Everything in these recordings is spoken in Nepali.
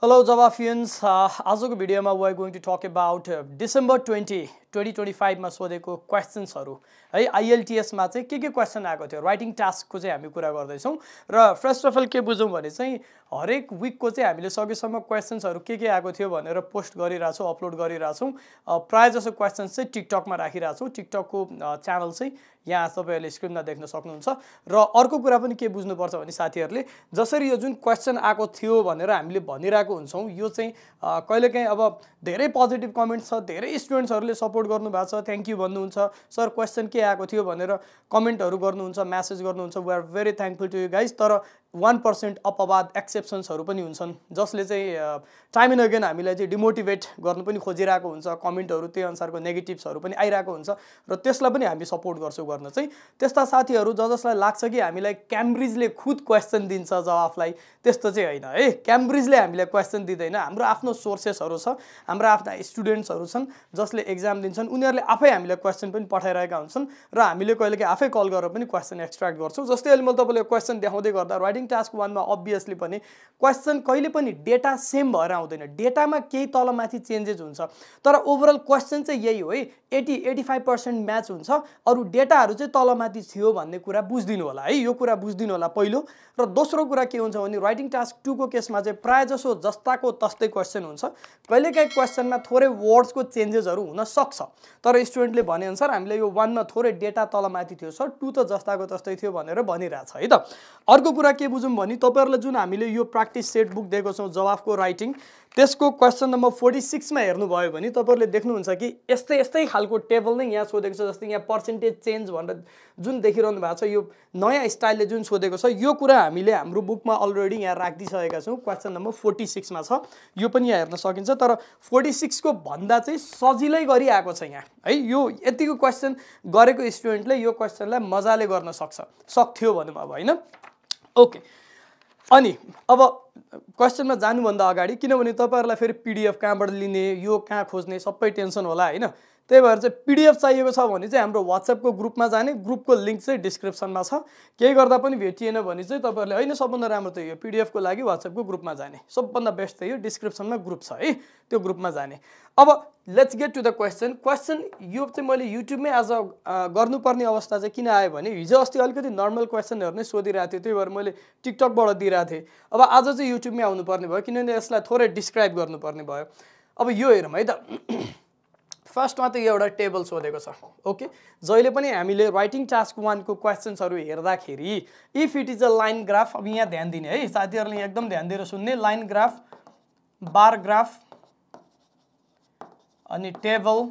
Hello Javafians, आजको भिडियोमा we are going to talk about December 20, 2025 मा सोधेको क्वेशन्सहरु है IELTS मा चाहिँ के क्वेशन आएको थियो राइटिङ टास्क को चाहिँ हामी कुरा गर्दै छौं र फर्स्ट अफ अल के बुझौं भने चाहिँ हरेक वीक को चाहिँ हामीले सकेसम्म क्वेशन्सहरु के आएको थियो भनेर पोस्ट गरिराछौं अपलोड गरिराछौं प्राय जसो क्वेशन्स चाहिँ टिकटक मा राखिराछौं टिकटक को च्यानल चाहिँ यहाँ तपाईहरुले स्क्रिनमा देख्न सक्नुहुन्छ र अर्को कुरा पनि के बुझ्नु पर्छ भने साथीहरुले जसरी यो जुन क्वेशन आएको थियो भनेर हामीले भनिराको हुन्छौं यो चाहिँ कहिलेकाहीँ अब धेरै पोजिटिभ कमेन्ट्स छ धेरै स्टुडेन्ट्सहरुले सपोर्ट गर्नु भएको छ थ्यांक यू भन्नुहुन्छ सर क्वेशन के आएको थियो भनेर कमेन्टहरु गर्नुहुन्छ मेसेज गर्नुहुन्छ we are very thankful to you guys तर 1% अपवाद एक्सेप्सन्सहरु पनि हुन्छन् जसले चाहिँ टाइम एन्ड अगेन हामीलाई चाहिँ डिमोटिभेट गर्न पनि खोजिरहेको हुन्छ कमेन्टहरु त्यही अनुसारको नेगेटिभ्सहरु पनि आइरहेको हुन्छ र त्यसलाई पनि हामी सपोर्ट गर्छौं गर्न चाहिँ त्यस्ता साथीहरु जसलाई लाग्छ कि हामीलाई क्याम्ब्रिजले खुद क्वेशन दिन्छ जवाफलाई त्यस्तो चाहिँ हैन है क्याम्ब्रिजले हामीलाई क्वेशन दिदैन हाम्रो आफ्नो सोर्सेसहरु छ हाम्रो आफ्ना स्टुडेन्ट्सहरु छन् जसले एक्जाम दिन्छन् उनीहरुले आफै हामीलाई क्वेशन पनि पठाइरहेका हुन्छन् र हामीले कहिलेकाहीँ आफै कल गरेर पनि क्वेशन एक्सट्र्याक्ट गर्छौं जस्तै अहिले मैले तपाईलाई क्वेशन देखाउँदै गर्दा राइटिङ टास्क 1 मा obviously पनि क्वेशन कहिले पनि डेटा सेम भएर आउँदैन डेटामा केही तलमाथि चेन्जेस हुन्छ तर ओभरअल क्वेशन चाहिँ यही हो है 80-85% म्याच हुन्छ अरु डेटाहरु चाहिँ तलमाथि थियो भन्ने कुरा बुझ्दिनु होला है यो कुरा बुझ्दिनु होला पहिलो र दोस्रो कुरा के हुन्छ भने राइटिङ टास्क 2 को केसमा चाहिँ प्राय जसो जस्ताको तस्तै क्वेशन हुन्छ कहिलेकाहीँ क्वेशनमा थोरै वर्ड्सको चेन्जेसहरु हुन सक्छ तर स्टुडेन्टले भने अनुसार हामीले यो 1 मा थोरै डेटा तलमाथि थियो सर 2 त जस्ताको तस्तै थियो भनेर भनिराछ है त अर्को कुरा के बुझौं भने तपाईहरुले जुन हामीले यो प्र्याक्टिस सेट बुक दिएको छौं जवाफको राइटिङ त्यसको क्वेशन नम्बर 46 मा हेर्नु भयो भने तपाईहरुले देख्नुहुन्छ कि यस्तै खालको टेबल नै यहाँ सोधेको छ जस्तै यहाँ पर्सेन्टेज चेन्ज भनेर जुन देखिरहनु भएको छ यो नयाँ स्टाइलले जुन सोधेको छ यो कुरा हामीले हाम्रो बुकमा अलरेडी यहाँ राखिदिसकेका छौं क्वेशन नम्बर 46 मा छ यो पनि यहाँ हेर्न सकिन्छ तर 46 को भन्दा चाहिँ सजिलै गरी आएको छ यहाँ है यो यतिको क्वेशन गरेको स्टुडेन्टले यो क्वेशनलाई मजाले गर्न सक्थ्यो भनौं अब हैन ओके अनि अब क्वेशनमा जानुभन्दा अगाडि किनभने तपाईहरुलाई फेरि पीडीएफ कहाँबाट लिने यो कहाँ खोज्ने सबै टेन्सन होला हैन त्यही भएर चाहिँ पीडीएफ चाहिएको छ भने चाहिँ हाम्रो WhatsApp को ग्रुपमा जाने ग्रुपको लिंक चाहिँ डिस्क्रिप्सनमा छ केही गर्दा पनि भेटिएन भने चाहिँ तपाईहरुले हैन सबभन्दा राम्रो त यो पीडीएफ को लागि WhatsApp को ग्रुपमा जाने सबभन्दा बेस्ट त यो डिस्क्रिप्सनमा ग्रुप छ है त्यो ग्रुपमा जाने अब let's get to the question यो चाहिँ मैले युट्युबमै आज गर्नुपर्ने अवस्था चाहिँ किन आयो भने हिजो अस्ति अलिकति नर्मल क्वेशनहरु नै सोधिरहेको थियो त्यही भएर मैले टिकटकबाट दिइरहेको थिए अब आज चाहिँ युट्युबमै आउनु पर्ने भयो किनभने यसलाई थोरै डिस्क्राइब गर्नुपर्ने भयो अब यो हेरौँ है त फर्स्टमा त यो एउटा टेबल सोधेको छ ओके जहिले पनि हामीले राइटिङ टास्क 1 को क्वेशन्सहरु हेर्दाखेरि if it is a line graph अब यहाँ ध्यान दिने है साथीहरुले एकदम ध्यान दिएर सुन्ने लाइन ग्राफ बार ग्राफ अनि टेबल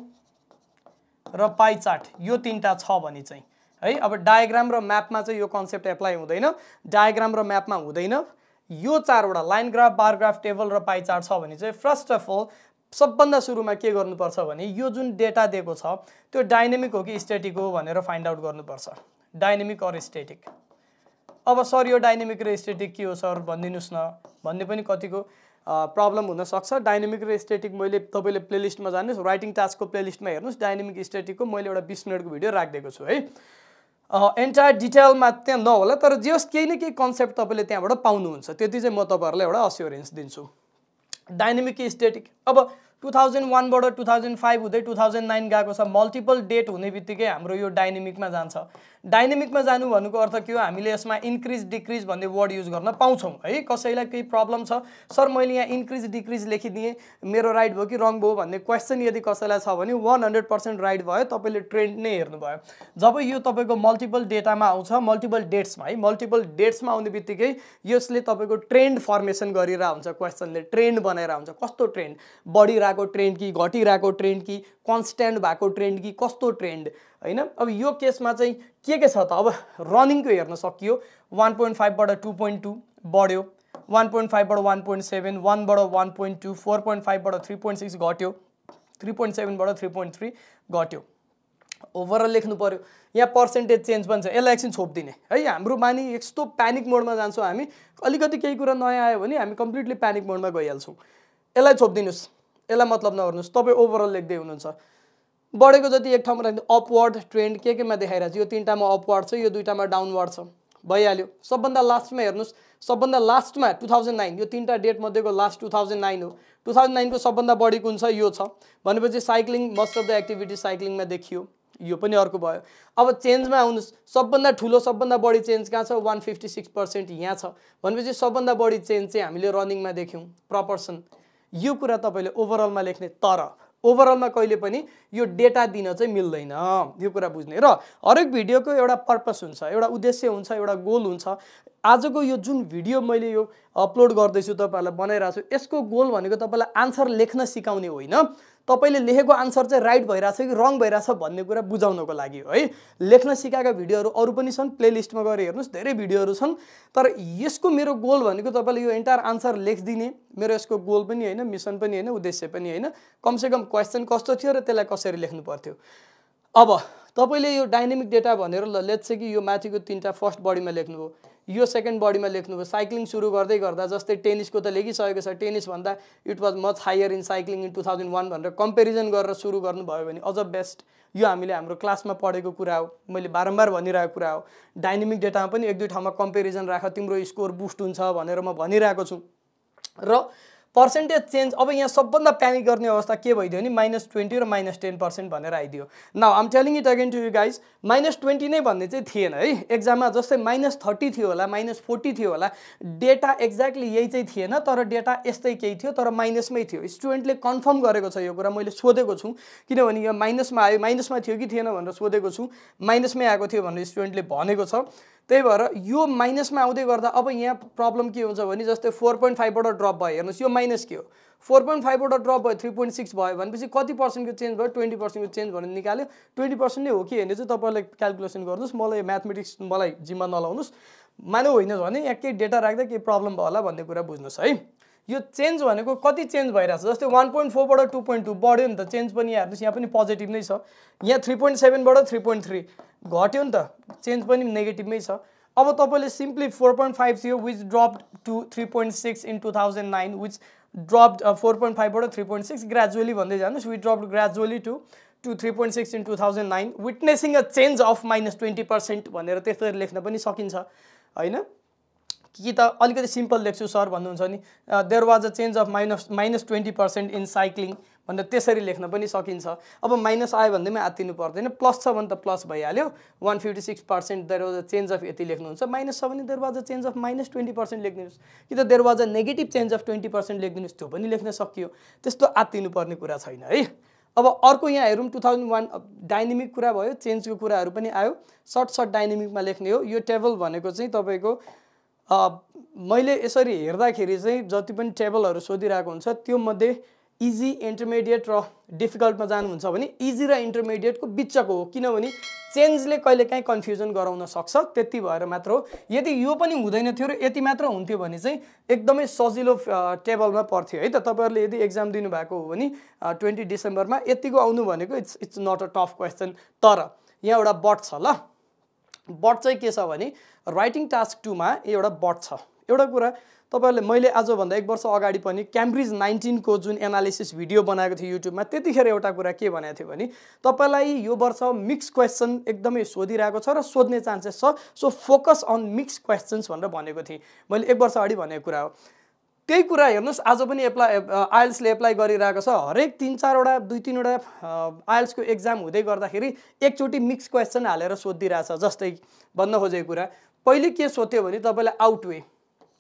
र पाई चार्ट यो तीनटा छ भने चाहिँ है अब डायग्राम र म्यापमा चाहिँ यो कन्सेप्ट एप्लाई हुँदैन डायग्राम र म्यापमा हुँदैन यो चारवटा line graph bar graph table र पाई चार्ट छ भने चाहिँ फर्स्ट अफ अल सबभन्दा सुरुमा के गर्नुपर्छ भने यो जुन डेटा दिएको छ त्यो डायनामिक हो कि स्ट्याटिक हो भनेर फाइन्ड आउट गर्नुपर्छ डायनामिक अर स्ट्याटिक अब सर यो डायनामिक र स्ट्याटिक के हो सर भनिदिनुस् न भन्ने पनि कतिको प्रब्लम हुन सक्छ डायनामिक र स्ट्याटिक मैले तपाईले प्लेलिस्टमा जानुस् राइटिङ टास्कको प्लेलिस्टमा हेर्नुस् डायनामिक स्ट्याटिकको मैले एउटा 20 मिनेटको भिडियो राखिदिएको छु है एन्टायर डिटेलमा त्यहाँ नहोला तर जस केही न केही कन्सेप्ट तपाईले त्यहाँबाट पाउनुहुन्छ त्यति चाहिँ म तपाईहरुलाई एउटा अस्योरेन्स दिन्छु डायनामिक स्ट्याटिक अब 2001 बाट 2005 हुँदै 2009 गएको छ मल्टिपल डेट हुने बित्तिकै हाम्रो यो डायनामिकमा जान्छ डायनामिकमा जानु भन्नुको अर्थ के हो हामीले यसमा इन्क्रिज डिक्रिज भन्ने वर्ड युज गर्न पाउँछौं है कसैलाई केही प्रब्लम छ सर मैले यहाँ इन्क्रिज डिक्रिज लेखिदिए मेरो राइट भयो कि रङ भयो भन्ने क्वेशन यदि कसैलाई छ भने 100% राइट भयो तपाईले ट्रेन्ड नै हेर्नु भयो जब यो तपाईको मल्टिपल डेटामा आउँछ मल्टिपल डेट्समा है मल्टिपल डेट्समा आउने बित्तिकै यसले तपाईको ट्रेन्ड फर्मेसन गरिरा हुन्छ क्वेशनले ट्रेन्ड बनाएर हुन्छ कस्तो ट्रेन्ड बढिरहेको ट्रेन्ड कि घटिरहेको ट्रेन्ड कि कन्स्ट्यान्ट भएको ट्रेन्ड कि कस्तो ट्रेन्ड हैन अब यो केसमा चाहिँ के छ त अब रनिङको हेर्न सकियो 1.5 बाट 2.2 बढ्यो 1.5 बाट 1.7 1 बाट 1.2 4.5 बाट 3.6 घट्यो 3.7 बाट 3.3 घट्यो ओभरअल लेख्नु पर्यो यहाँ पर्सेन्टेज चेन्ज पनि छ यसलाई एकछिन छोप्दिने है हाम्रो बानी यस्तो प्यानिक मोडमा जान्छौं हामी अलिकति केही कुरा नयाँ आयो भने हामी कम्प्लिटली प्यानिक मोडमा गइहाल्छौं यसलाई छोप्दिनुस् यसलाई मतलब नगर्नुस् तपाई ओभरअल लेख्दै हुनुहुन्छ बढेको जति एक ठाउँमा राख्नु अपवर्ड ट्रेन्ड केमा देखाइराछ यो तीनटामा अपवर्ड छ यो दुईटामा डाउनवर्ड छ भइहाल्यो। सबभन्दा लास्टमा हेर्नुस्, सबभन्दा लास्टमा 2009, यो तीनटा डेट मध्येको लास्ट 2009 हो। 2009 को सबभन्दा बढी कुन छ? यो छ। भनेपछि cycling, most of the activity साइक्लिङमा देखियो। यो पनि अर्को भयो। अब चेन्जमा आउनुस्, सबभन्दा ठुलो सबभन्दा बढी चेन्ज कहाँ छ? 156% यहाँ छ। भनेपछि सबभन्दा बढी चेन्ज चाहिँ हामीले रनिङमा देख्यौँ, प्रपोर्सन। यो कुरा तपाईले ओभरअलमा लेख्ने, तर ओभरअलमा कहिले पनि यो डेटा दिन चाहिँ मिल्दैन, यो कुरा बुझ्ने। र हरेक भिडियोको एउटा पर्पस हुन्छ, एउटा उद्देश्य हुन्छ, एउटा गोल हुन्छ। आजको यो जुन भिडियो मैले यो अपलोड गर्दैछु, तपाईहरुलाई बनाइराछु, यसको गोल भनेको तपाईलाई आन्सर लेख्न सिकाउने होइन, तपाईले लेखेको आन्सर चाहिँ राइट भइराछ कि रङ भइराछ भन्ने कुरा बुझाउनको लागि हो है। लेख्न सिकाएका भिडियोहरु अरु पनि छन्, प्लेलिस्टमा गएर हेर्नुस्, धेरै भिडियोहरु छन्। तर यसको मेरो गोल भनेको तपाईले यो एन्टायर आन्सर लेख्दिने, मेरो यसको गोल पनि हैन, मिसन पनि हैन, उद्देश्य पनि हैन। कम से कम क्वेशन कस्तो थियो र त्यसलाई कसरी लेख्नु पर्थ्यो। अब तपाईले यो डाइनामिक डेटा भनेर ल लेट्स से कि यो माथिको तीनटा फर्स्ट बडीमा लेख्नुभयो, यो सेकेन्ड बडीमा लेख्नुभयो। साइक्लिङ सुरु गर्दै गर्दा जस्तै टेनिसको त लेखिसकेको छ, टेनिस भन्दा it was much higher in cycling in 2001 भनेर कम्पेरिजन गरेर सुरु गर्नुभयो भने अझ बेस्ट। यो हामीले हाम्रो क्लासमा पढेको कुरा हो, मैले बारम्बार भनिरहेको कुरा हो। डाइनामिक डेटामा पनि एक दुई ठाउँमा कम्पेरिजन राख, तिम्रो स्कोर बुस्ट हुन्छ भनेर म भनिरहेको छु। र पर्सेन्टेज चेन्ज, अब यहाँ सबभन्दा प्यानिक गर्ने अवस्था के भइदियो नि -20 र -10% भनेर आइदियो। Now I am telling it again to you guys, -20 नै भन्ने चाहिँ थिएन है एक्जाममा। जस्तै -30 थियो होला, -40 थियो होला, डेटा एक्ज्याक्टली यही चाहिँ थिएन, तर डेटा यस्तै केही थियो, तर माइनसमै थियो। स्टुडेन्टले कन्फर्म गरेको छ यो कुरा, मैले सोधेको छु, किनभने यो माइनसमा आयो, माइनसमा थियो कि थिएन भनेर सोधेको छु, माइनसमै आएको थियो भनेर स्टुडेन्टले भनेको छ। त्यही भएर यो माइनसमा आउँदै गर्दा अब यहाँ प्रब्लम के हुन्छ भने जस्तै 4.5 बाट ड्रप भयो, हेर्नुस् यो माइनस के हो, 4.5 बाट ड्रप भयो 3.6 भयो भनेपछि कति पर्सेन्टको चेन्ज भयो? 20% को चेन्ज भनेर निकाल्यो। 20% नै हो कि हैन चाहिँ तपाईहरुले क्याल्कुलेसन गर्नुस्, मलाई म्याथमेटिक्स मलाई जिम्मा नलाउनुस्। मानौ होइन भने यहाँ केही डेटा राख्दा केही प्रब्लम भयो होला भन्ने कुरा बुझ्नुस् है। यो चेन्ज भनेको कति चेन्ज भइराछ, जस्तै 1.4 बाट 2.2 बढ्यो नि त, चेन्ज पनि यहाँ हेर्नुस्, यहाँ पनि पोजिटिभ नै छ। यहाँ 3.7 बाट 3.3 घट्यो नि त, चेन्ज पनि नेगेटिभमै छ। अब तपाईले सिम्पली 4.5 थियो which dropped to 3.6 in 2009, which dropped 4.5 बाट 3.6 ग्रेजुअली भन्दै जानुस्, we dropped gradually to 3.6 in 2009 witnessing a change of -20% भनेर त्यसरी लेख्न पनि सकिन्छ हैन। कि त अलिकति सिम्पल लेख्छु सर भन्नुहुन्छ नि, there was a change of -20% in cycling भनेर त्यसरी लेख्न पनि सकिन्छ। अब माइनस आयो भन्दैमा आत्तिनु पर्दैन, प्लस छ भने त प्लस भइहाल्यो, 156% there was a change of यति लेख्नुहुन्छ, माइनस छ भने there was a change of -20% लेख्दिनुस्, कि त there was a negative change of 20% लेख्दिनुस्, त्यो पनि लेख्न सकियो। त्यस्तो आत्तिनु पर्ने कुरा छैन है। अब अर्को यहाँ हेरौँ, 2001 डाइनामिक कुरा भयो, चेन्जको कुराहरू पनि आयो, सर्ट डाइनामिकमा लेख्ने हो। यो टेबल भनेको चाहिँ तपाईको मैले यसरी हेर्दाखेरि चाहिँ जति पनि टेबलहरू सोधिरहेको हुन्छ त्यो मध्ये इजी, इन्टरमिडिएट र डिफिकल्टमा जानुहुन्छ भने इजी र इन्टरमिडिएटको बिचको हो, किनभने चेन्जले कहिलेकाहीँ कन्फ्युजन गराउन सक्छ, त्यति भएर मात्र हो। यदि यो पनि हुँदैन थियो र यति मात्र हुन्थ्यो भने चाहिँ एकदमै सजिलो टेबलमा पर्थ्यो है त। तपाईहरुले यदि एक्जाम दिनुभएको हो भने 20 डिसेम्बरमा यतिको आउनु भनेको it's not a tough question. तर यहाँ एउटा बट छ ल, बट चाहिँ के छ भने राइटिङ टास्क 2 मा एउटा बट छ। एउटा कुरा तपाईहरुले, मैले आजभन्दा 1 वर्ष अगाडि पनि क्याम्ब्रिज 19 को जुन एनालिसिस भिडियो बनाएको थिएँ युट्युबमा, त्यतिखेर एउटा कुरा के भनेको थियो भने तपाईलाई यो वर्ष मिक्स क्वेसन एकदमै सोधिरहेको छ र सोध्ने चान्सेस छ, so focus on mix questions भनेर भनेको थिएँ मैले 1 वर्ष अगाडि भनेको कुरा हो। त्यही कुरा हेर्नुस्, आज पनि आइएल्सले एप्लाई गरिरहेको छ। हरेक 3-4 वटा 2-3 वटा आइएल्सको एक्जाम हुँदै गर्दाखेरि एकचोटि मिक्स क्वेसन हालेर सोधिरहेछ। जस्तै भन्न खोजेको कुरा, पहिले के सोध्यो भने तपाईलाई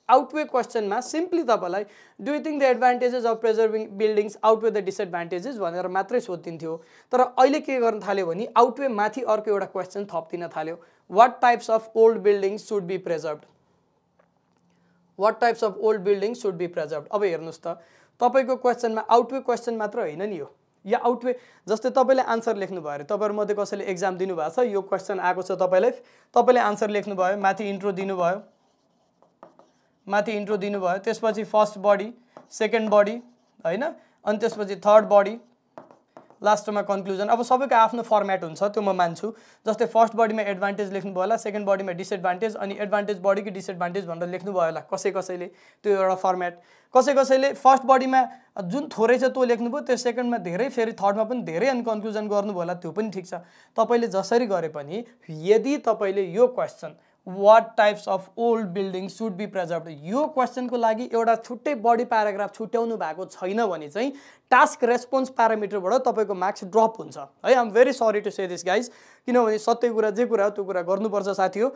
आउटवे क्वेसनमा सिम्पली तपाईलाई do you think the advantages of preserving buildings outweigh the disadvantages भनेर मात्रै सोधिन्थ्यो। तर अहिले के गर्न थाल्यो भने आउटवे माथि अर्को एउटा क्वेसन थप्दिन थाल्यो, what types of old buildings should be preserved, what types of old buildings should be preserved. अब हेर्नुस् त, तपाईको क्वेसनमा आउटवे क्वेसन मात्र हैन नि यो, या आउटवे जस्तै तपाईले आन्सर लेख्नु भयो अरे, तपाईहरु मध्ये कसैले एक्जाम दिनु भएको छ, यो क्वेसन आएको छ तपाईले आन्सर लेख्नु भयो, माथि इन्ट्रो दिनु भयो, त्यसपछि फर्स्ट बडी, सेकेन्ड बडी हैन, अनि त्यसपछि थर्ड बडी, लास्टमा कन्क्लुजन। अब सबैको आफ्नो फर्मेट हुन्छ, त्यो म मान्छु। जस्तै फर्स्ट बडीमा एडभान्टेज लेख्नु भयो होला, सेकेन्ड बडीमा डिसएडभान्टेज, अनि एडभान्टेज बडी कि डिसएडभान्टेज भनेर लेख्नु भयो होला कसैले, त्यो एउटा फर्मेट। कसैले फर्स्ट बडीमा जुन थोरै छ त्यो लेख्नु भयो, त्यो सेकेन्डमा धेरै, फेरि थर्डमा पनि धेरै, अनि कन्क्लुजन गर्नु भयो होला, त्यो पनि ठीक छ। तपाईले जसरी गरे पनि यदि तपाईले यो question what types of old buildings should be preserved? यो क्वेसनको लागि एउटा छुट्टै बडी प्याराग्राफ छुट्याउनु भएको छैन भने चाहिँ टास्क रेस्पोन्स प्यारामिटरबाट तपाईको मार्क्स ड्रप हुन्छ है। I am very sorry to say this guys, किनभने सत्य कुरा जे कुरा हो त्यो कुरा गर्नुपर्छ साथी हो।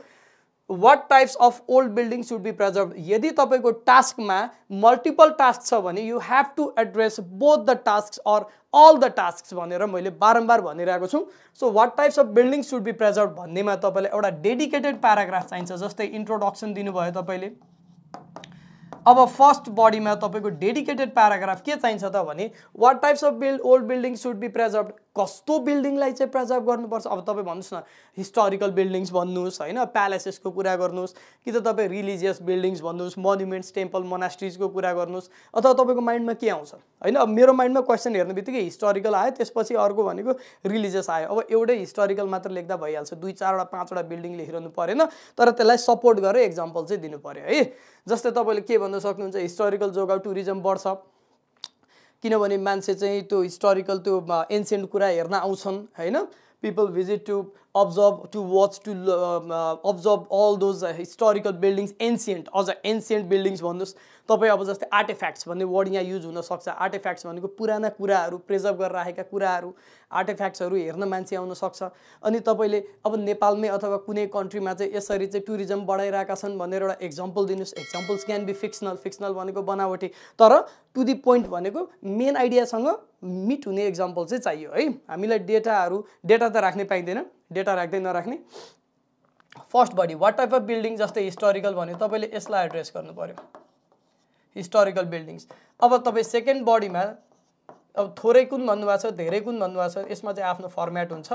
What types of old buildings should be preserved? यदि तपाईको टास्कमा मल्टिपल टास्क छ भने you have to address both the tasks or all the tasks भनेर मैले बारम्बार भनिरहेको छु। So what types of buildings should be preserved भन्नेमा तपाईले एउटा डेडिकेटेड प्याराग्राफ चाहिन्छ। जस्तै इन्ट्रोडक्सन दिनुभयो तपाईले, अब फर्स्ट बडीमा तपाईको डेडिकेटेड प्याराग्राफ के चाहिन्छ त भने what types of old buildings should be preserved, कस्तो बिल्डिङलाई चाहिँ प्रिजर्भ गर्नुपर्छ। अब तपाईं भन्नुस् न हिस्टोरिकल बिल्डिङ्स भन्नुस् हैन, प्यालेसेसको कुरा गर्नुस्, कि त तपाईं रिलिजियस बिल्डिङ्स भन्नुस्, मोन्युमेन्ट्स, टेम्पल, मोनास्ट्रिजको कुरा गर्नुस्, अथवा तपाईको माइन्डमा के आउँछ हैन। अब मेरो माइन्डमा क्वेशन हेर्नेबित्तिकै हिस्टोरिकल आयो, त्यसपछि अर्को भनेको रिलिजियस आयो। अब एउटै हिस्टोरिकल मात्र लेख्दा भइहाल्छ, 2 4 वटा 5 वटा बिल्डिङ लेखिरहनु परेन, तर त्यसलाई सपोर्ट गरेर एक्जाम्पल चाहिँ दिनु पर्यो है। जस्तै तपाईले के भन्न सक्नुहुन्छ, हिस्टोरिकल जग्गा टुरिज्म बढ्छ किनभने मान्छे चाहिँ त्यो हिस्टोरिकल त्यो एन्सियन्ट कुरा हेर्न आउँछन् हैन। people visit to observe, to watch, to observe all those historical buildings, ancient buildings भन्नुस् तपाई। अब जस्तै आर्टिफ्याक्ट्स भन्ने वर्ड यहाँ युज हुन सक्छ। आर्टिफ्याक्ट्स भनेको पुराना कुराहरु प्रिजर्भ गरेर राखेका कुराहरु, आर्टिफ्याक्ट्सहरु हेर्न मान्छे आउन सक्छ। अनि तपाईले अब नेपालमै अथवा कुनै कन्ट्रीमा चाहिँ यसरी चाहिँ टुरिज्म बढाइरहेका छन् भनेर एउटा एक्जाम्पल दिनुस्। एक्जाम्पल्स क्यान बी फिक्सनल भनेको बनावटी, तर टु दी पोइन्ट भनेको मेन आइडियासँग मिट हुने एक्जाम्पल चाहिँ चाहियो है। हामीलाई डेटा त राख्नै पाइँदैन, डेटा राख्दै नराख्ने। First body what type of building, जस्तै हिस्टोरिकल भन्यो तपाईले यसलाई एड्रेस गर्नु पर्यो, हिस्टोरिकल बिल्डिङ्स। अब तपाई सेकेन्ड बडीमा अब थोरै कुन भन्नुभएको छ, धेरै कुन भन्नुभएको छ, यसमा चाहिँ आफ्नो फर्म्याट हुन्छ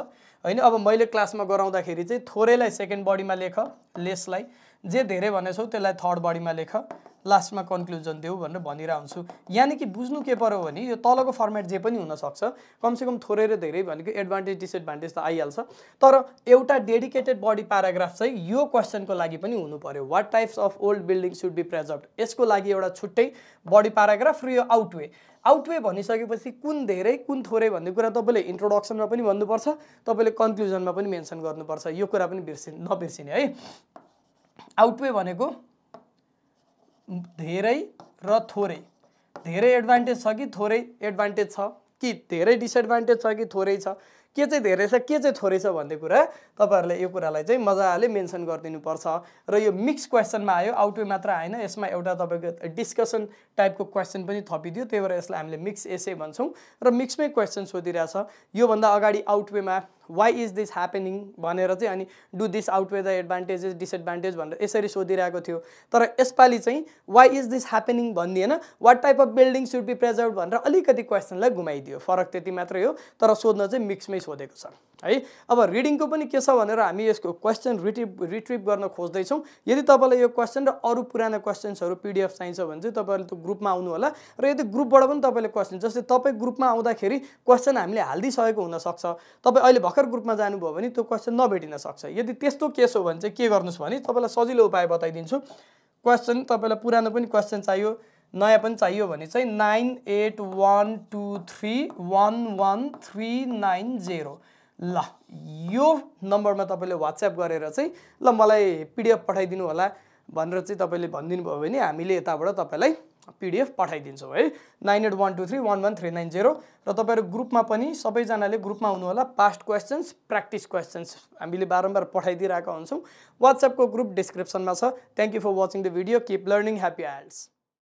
हैन। अब मैले क्लासमा गराउँदाखेरि चाहिँ थोरैलाई सेकेन्ड बडीमा लेख, लेसलाई जे धेरै भनेछौ त्यसलाई थर्ड बडीमा लेख, लास्टमा कन्क्लुजन देऊ भनेर भनिरा हुन्छु। यानी कि बुझ्नु के पर्यो भने यो तलको फर्म्याट जे पनि हुन सक्छ, कमसेकम थोरै र धेरै भनेको एडभान्टेज डिसएडभान्टेज त आइहाल्छ, तर एउटा डेडिकेटेड बडी प्याराग्राफ चाहिँ यो क्वेशनको लागि पनि हुनु पर्यो। What types of old building should be preserved, यसको लागि एउटा छुट्टै बडी प्याराग्राफ। र यो आउटवे भनिसकेपछि कुन धेरै कुन थोरै भन्ने कुरा तपाईले इन्ट्रोडक्सनमा पनि भन्नुपर्छ, तपाईले कन्क्लुजनमा पनि मेन्सन गर्नुपर्छ। यो कुरा पनि नबिर्सिने है। आउटवे भनेको धेरै र थोरै, धेरै एडभान्टेज छ कि थोरै एडभान्टेज छ, कि धेरै डिसएडभान्टेज छ कि थोरै छ, के चाहिँ धेरै छ के चाहिँ थोरै छ भन्ने कुरा तपाईहरुले यो कुरालाई चाहिँ मजाले मेन्सन गरिदिनु पर्छ। र यो मिक्स क्वेशनमा आयो, आउटवे मात्र आएन, यसमा एउटा तपाईको डिस्कसन टाइपको क्वेशन पनि थपिदियो, त्यही भएर यसलाई हामीले मिक्स एसे भन्छौं। र मिक्समै क्वेशन सोधिरहेछ। यो भन्दा अगाडि आउटवेमा why is this happening भनेर चाहिँ अनि do this outweigh the advantages disadvantage भनेर यसरी सोधिरहेको थियो। तर यसपाली चाहिँ why is this happening भन्दिएन, what type of building should be preserved भनेर अलिकति क्वेशनलाई घुमाइदियो। फरक त्यति मात्रै हो, तर सोध्न चाहिँ मिक्समै सोधेको छ है। अब रिडिङको पनि के छ भनेर हामी यसको क्वेशन रिट्रिभ गर्न खोज्दै छौं। यदि तपाईलाई यो क्वेशन र अरु पुराना क्वेशन्सहरु पीडीएफ चाहिन्छ भने चाहिँ तपाईहरुले त्यो ग्रुपमा आउनु होला। र यदि ग्रुपबाट पनि तपाईले क्वेशन, जस्तै तपाई ग्रुपमा आउँदाखेरि क्वेशन हामीले हाल्दिसकेको हुन सक्छ, तपाई अहिले भर्खर ग्रुपमा जानुभयो भने त्यो क्वेशन नभेटिन सक्छ। यदि त्यस्तो केस हो भने चाहिँ के गर्नुस् भने तपाईलाई सजिलो उपाय बताइदिन्छु। क्वेशन तपाईलाई पुरानो पनि क्वेशन चाहियो, नयाँ पनि चाहियो भने चाहिँ 9812311390 ल यो नम्बरमा तपाईले व्हाट्सएप गरेर चाहिँ ल मलाई पीडीएफ पठाइदिनु होला भनेर चाहिँ तपाईले भनिदिनु भयो भने हामीले यताबाट तपाईलाई पीडीएफ पठाइदिन्छौँ है। 9812311390 र तपाईहरु ग्रुपमा पनि सबैजनाले ग्रुपमा आउनु होला। पास्ट क्वेशन्स, प्र्याक्टिस क्वेशन्स हामीले बारम्बार पठाइदिरहेका हुन्छौँ। व्हाट्सएपको ग्रुप डिस्क्रिप्सनमा छ। Thank you for watching the video. Keep learning. Happy आइएल्ट्स।